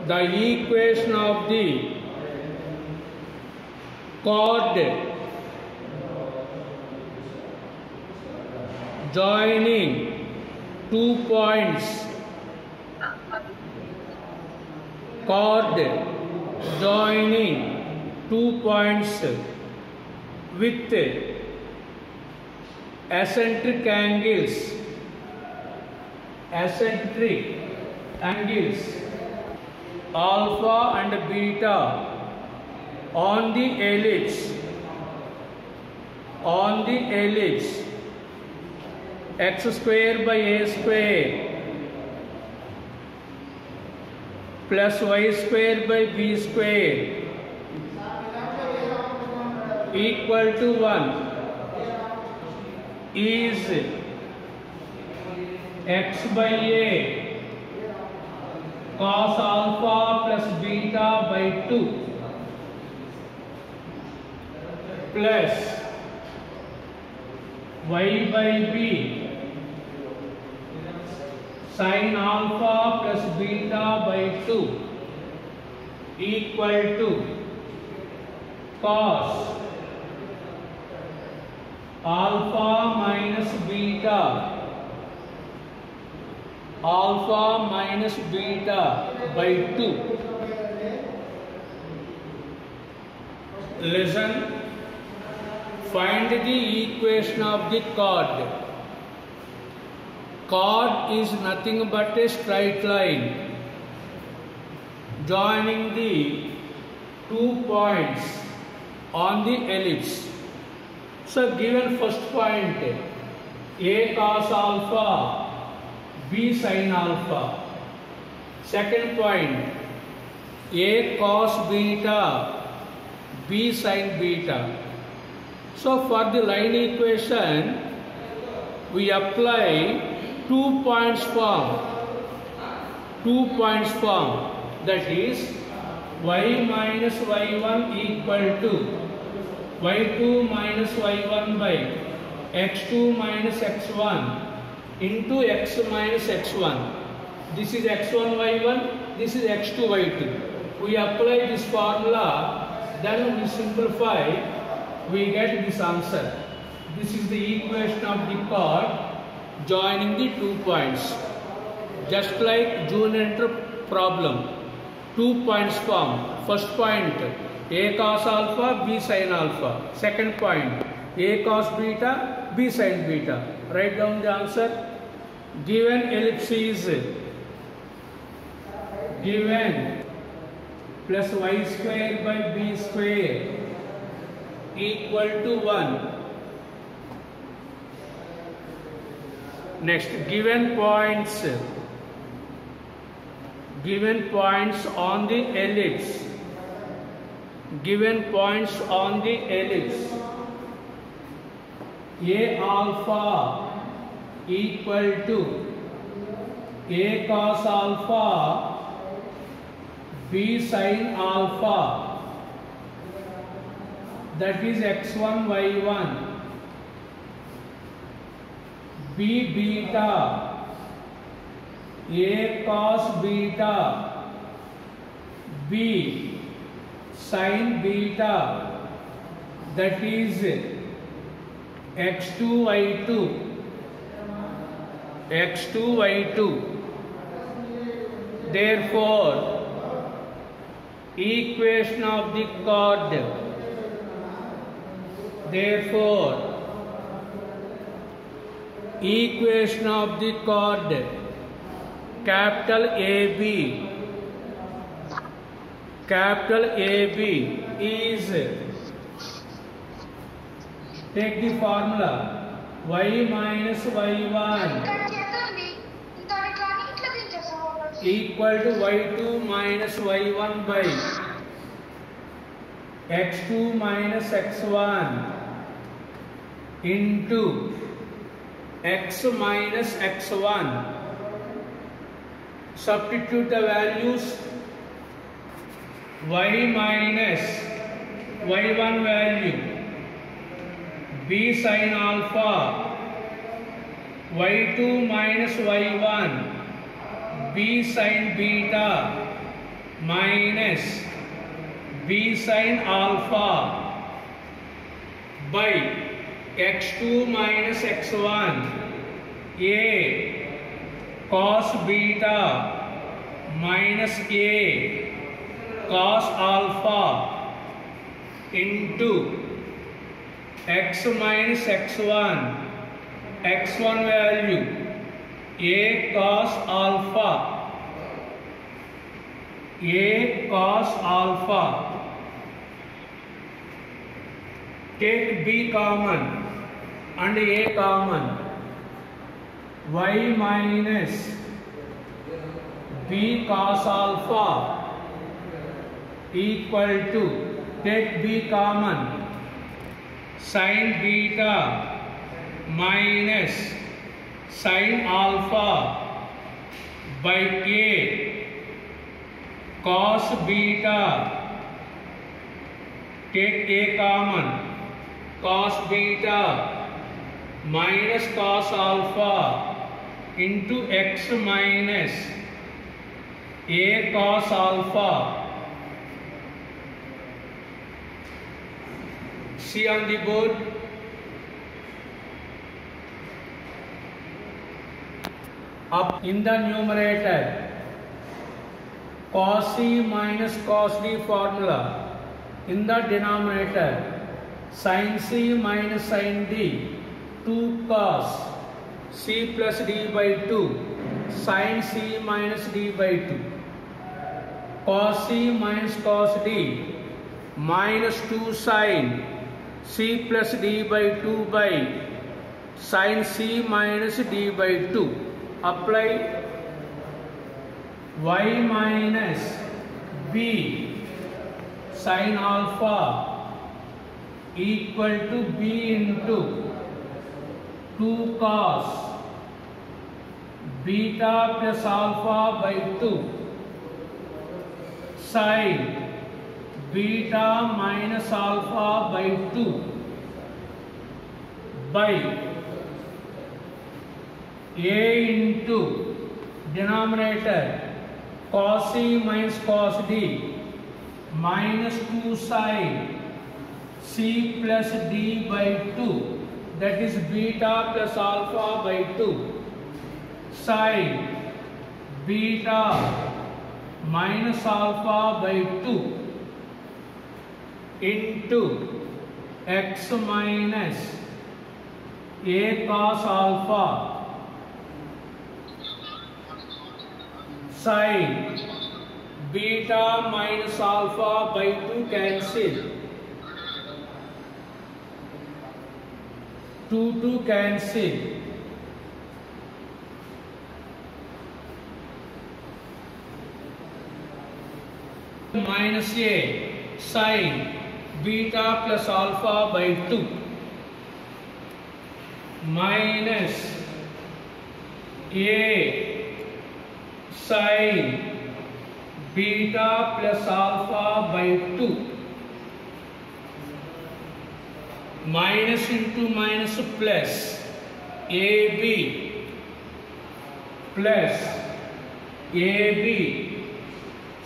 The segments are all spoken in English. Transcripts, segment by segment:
the equation of the chord joining 2 points, chord joining 2 points with eccentric angles alpha and beta on the ellipse x square by a square plus y square by b square equal to 1 is x by a cos alpha plus beta by 2 plus y by b sin alpha plus beta by 2 equal to cos alpha minus beta by 2. Listen, find the equation of the chord. Chord is nothing but a straight line joining the 2 points on the ellipse. So given first point a cos alpha, b sin alpha. Second point a cos beta, b sin beta. So for the line equation we apply 2 points form. That is y minus y1 equal to y2 minus y1 by x2 minus x1 into x minus x1. This is x1 y1, this is x2 y2. We apply this formula, then we simplify, we get this answer. This is the equation of the chord joining the 2 points. Just like junior inter problem, 2 points form. First point a cos alpha, b sin alpha. Second point a cos beta, b sin beta. Write down the answer. Given ellipse is given plus y square by b square equal to 1. Next, given points on the ellipse. A alpha equal to a cos alpha, b sin alpha. That is x1 y1. B beta, a cos beta, b sin beta, that is x2 y2. Therefore, equation of the chord. Equation of the chord capital AB is, take the formula y minus y1 equal to y2 minus y1 by x2 minus x1 into x minus x1. Substitute the values. Y minus y1 value b sin alpha, y2 minus y1 b sin beta minus b sin alpha by x2 minus x1 a cos beta minus a cos alpha into x minus x1 value a cos alpha take b common and a common y minus b cos alpha equal to take b common sin beta minus sin alpha by a cos beta, take a common, cos beta minus cos alpha into x minus a cos alpha. See on the board. Up in the numerator, cos c minus cos d formula. In the denominator, sin c minus sin d, 2 cos c plus d by 2, sin c minus d by 2. Cos c minus cos d minus 2 sin c plus d by 2 by sin c minus d by 2. Apply y minus b sin alpha equal to b into 2 cos beta plus alpha by 2 sin beta minus alpha by 2 by a into denominator cos c minus cos d minus 2 sin c plus d by 2, that is beta plus alpha by 2 sin beta minus alpha by 2 into x minus a cos alpha sin beta minus alpha by 2 cancel, 2 cancel, minus a sin beta plus alpha by 2 minus a sin beta plus alpha by 2 minus into minus plus ab plus ab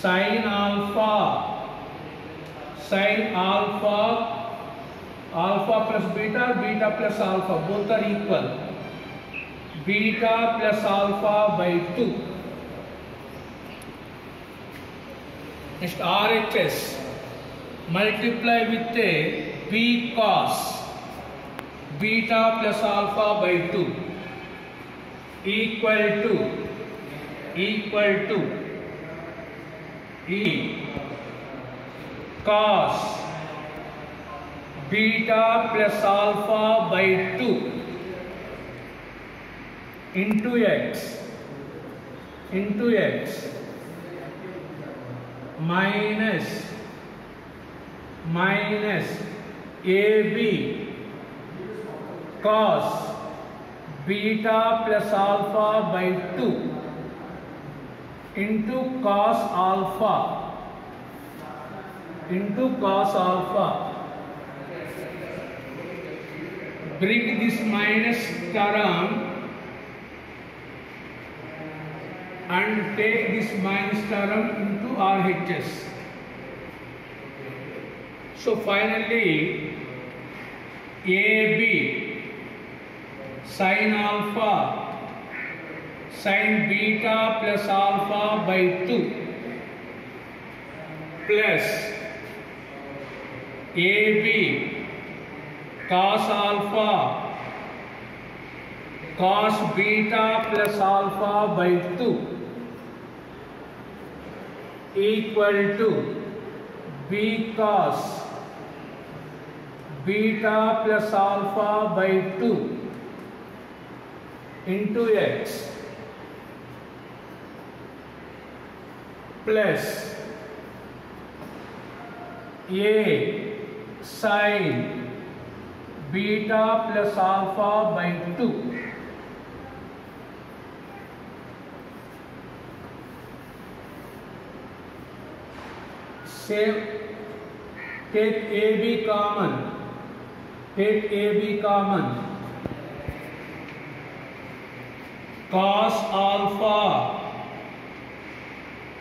sin alpha alpha plus beta, beta plus alpha, both are equal, beta plus alpha by 2. Next RHS multiply with a b cos beta plus alpha by 2 equal to e cos beta plus alpha by 2 into x minus ab cos beta plus alpha by 2 into cos alpha bring this minus term and take this minus term into RHS. So finally AB sin alpha sin beta plus alpha by 2 plus AB cos alpha cos beta plus alpha by 2 equal to B cos beta plus alpha by 2 into X plus A sin beta plus alpha by 2 save, take AB common, take AB common, cos alpha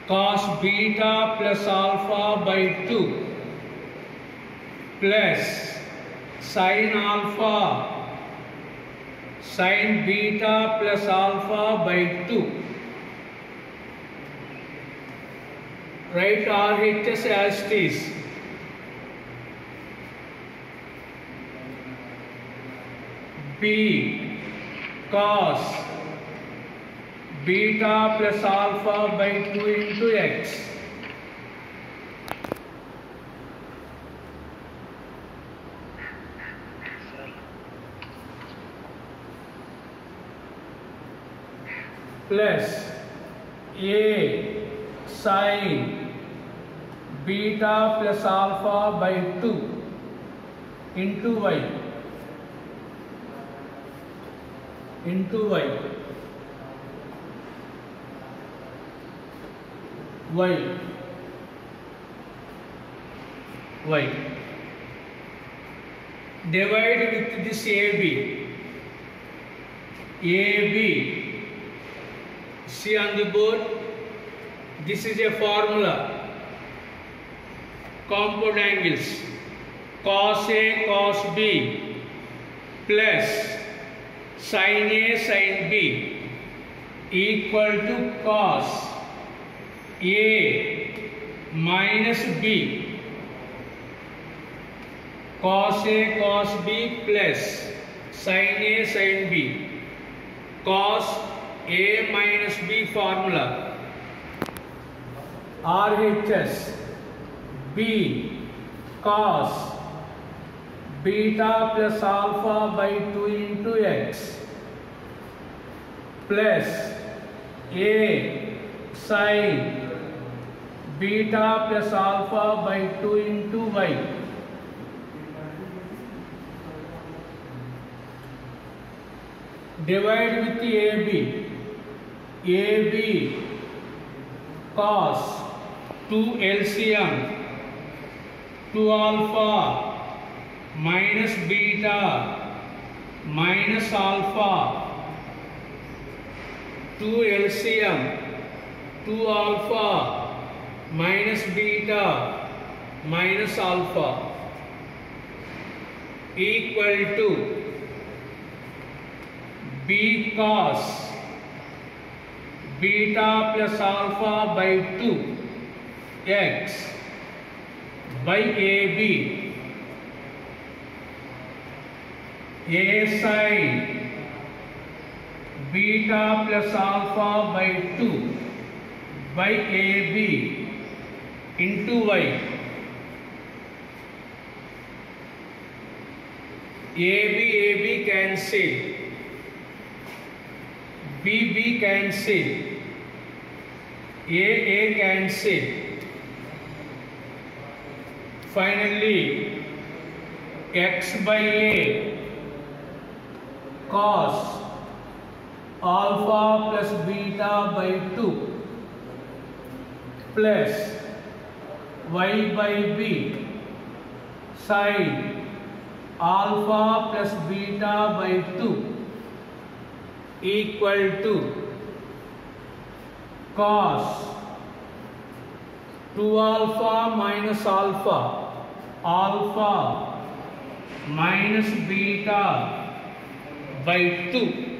cos beta plus alpha by 2 plus sin alpha sin beta plus alpha by 2. Write RHS as it is. B cos beta plus alpha by 2 into X plus A sin beta plus alpha by 2 into Y into Y divide with this AB see on the board, this is a formula, compound angles cos A cos B plus sin A sin B equal to cos A minus B cos A cos B plus sin A sin B cos A minus B formula RHS B cos beta plus alpha by 2 into X plus A sin beta plus alpha by 2 into Y divide with the AB cos 2 LCM 2 alpha minus beta minus alpha 2 LCM 2 alpha minus beta minus alpha equal to B cos beta plus alpha by 2 X by AB A sin beta plus alpha by 2 by AB into Y AB cancel B cancel A cancel finally X by A cos alpha plus beta by 2 plus Y by B sin alpha plus beta by 2 equal to cos 2 alpha minus alpha, alpha minus beta by 2.